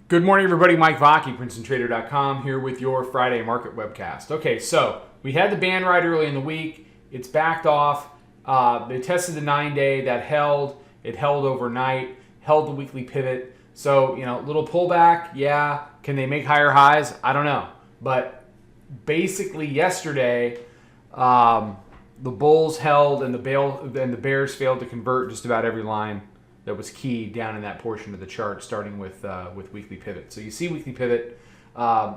Good morning, everybody. Mike Vacchi, Princetontrader.com, here with your Friday market webcast. Okay, so we had the band ride early in the week. It's backed off. They tested the 9-day. That held. It held overnight. Held the weekly pivot. So, little pullback. Yeah. Can they make higher highs? I don't know. But basically, yesterday, the bulls held and the bears failed to convert just about every line that was key down in that portion of the chart, starting with weekly pivot. So you see weekly pivot.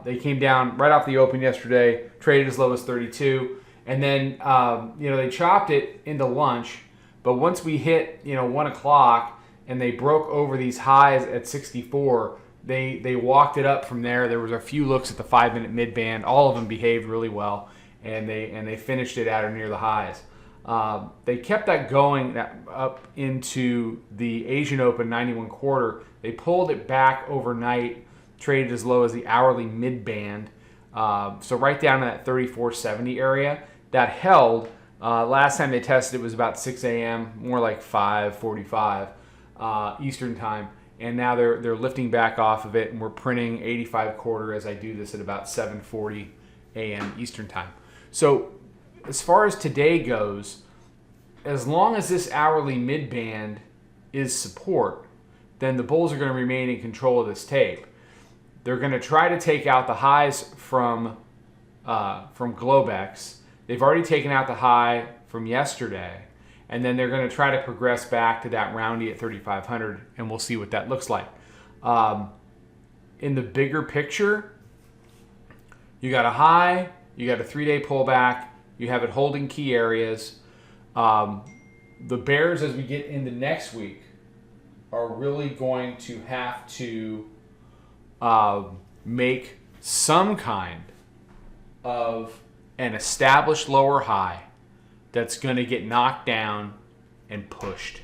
They came down right off the open yesterday, traded as low as 32, and then they chopped it into lunch. But once we hit 1 o'clock and they broke over these highs at 64, they walked it up from there. There was a few looks at the 5-minute mid band. All of them behaved really well, and they finished it at or near the highs. They kept that going up into the Asian Open 91 quarter. They pulled it back overnight, traded as low as the hourly mid band. So right down in that 34.70 area. That held. Last time they tested it was about 6 a.m., more like 5:45 Eastern time. And now they're lifting back off of it, and we're printing 85 quarter as I do this at about 7:40 a.m. Eastern time. So as far as today goes, as long as this hourly mid-band is support, then the bulls are going to remain in control of this tape. They're going to try to take out the highs from Globex. They've already taken out the high from yesterday, and then they're going to try to progress back to that roundy at 3,500, and we'll see what that looks like. In the bigger picture, you got a high, you got a 3-day pullback, you have it holding key areas. The bears, as we get into next week, are really going to have to make some kind of an established lower high that's going to get knocked down and pushed.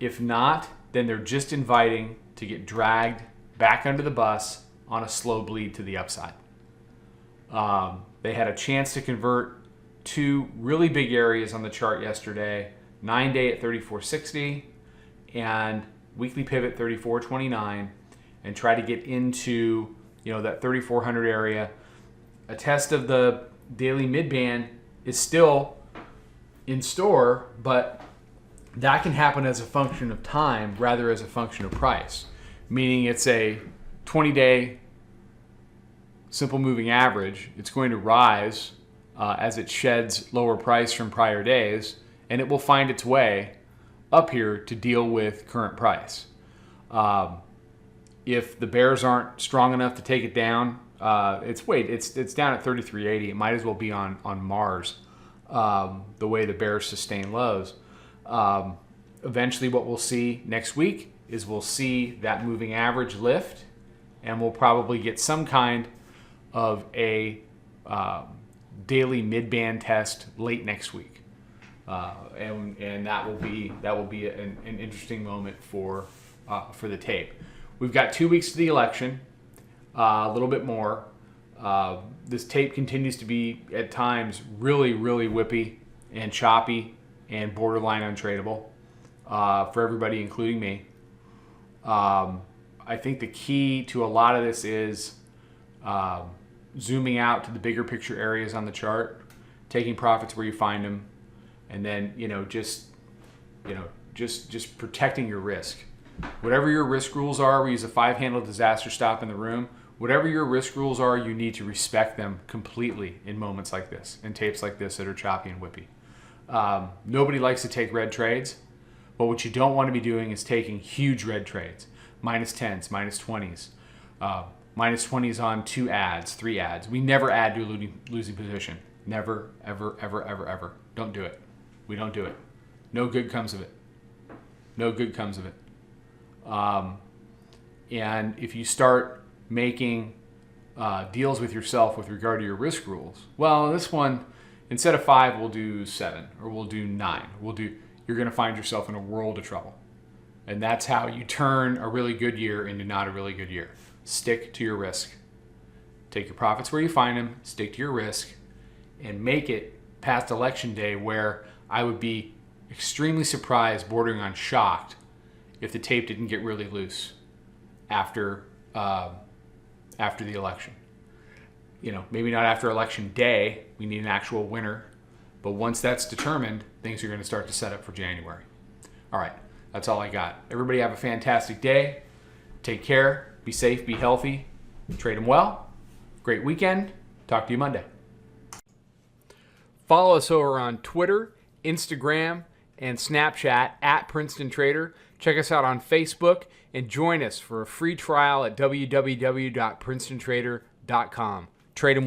If not, then they're just inviting to get dragged back under the bus on a slow bleed to the upside. They had a chance to convert two really big areas on the chart yesterday, 9-day at 34.60 and weekly pivot 34.29, and try to get into that 3,400 area. A test of the daily midband is still in store, but that can happen as a function of time rather as a function of price, meaning it's a 20-day simple moving average. It's going to rise as it sheds lower price from prior days, and it will find its way up here to deal with current price. If the bears aren't strong enough to take it down, it's down at 33.80. It might as well be on Mars, the way the bears sustain lows. Eventually what we'll see next week is we'll see that moving average lift, and we'll probably get some kind of a daily mid-band test late next week, and that will be an interesting moment for the tape. We've got 2 weeks to the election, a little bit more. This tape continues to be at times really, really whippy and choppy and borderline untradeable for everybody, including me. I think the key to a lot of this is zooming out to the bigger picture areas on the chart, taking profits where you find them, and then just protecting your risk. Whatever your risk rules are, we use a 5-handle disaster stop in the room. Whatever your risk rules are, you need to respect them completely in moments like this, in tapes like this that are choppy and whippy. Nobody likes to take red trades, but what you don't want to be doing is taking huge red trades, minus 10s, minus 20s. Minus 20s on 2 ads, 3 ads. We never add to a losing position. Never, ever, ever, ever, ever. Don't do it. We don't do it. No good comes of it. No good comes of it. And if you start making deals with yourself with regard to your risk rules, well, this one, instead of 5, we'll do 7 or we'll do 9. You're going to find yourself in a world of trouble. And that's how you turn a really good year into not a really good year. Stick to your risk. Take your profits where you find them, stick to your risk, and make it past election day, where I would be extremely surprised, bordering on shocked, if the tape didn't get really loose. after the election. Maybe not after election day. We need an actual winner. But once that's determined, things are going to start to set up for January. All right, that's all I got. Everybody have a fantastic day. Take care. Be safe. Be healthy. Trade them well. Great weekend. Talk to you Monday. Follow us over on Twitter, Instagram, and Snapchat at Princeton Trader. Check us out on Facebook and join us for a free trial at www.princetontrader.com. Trade them well.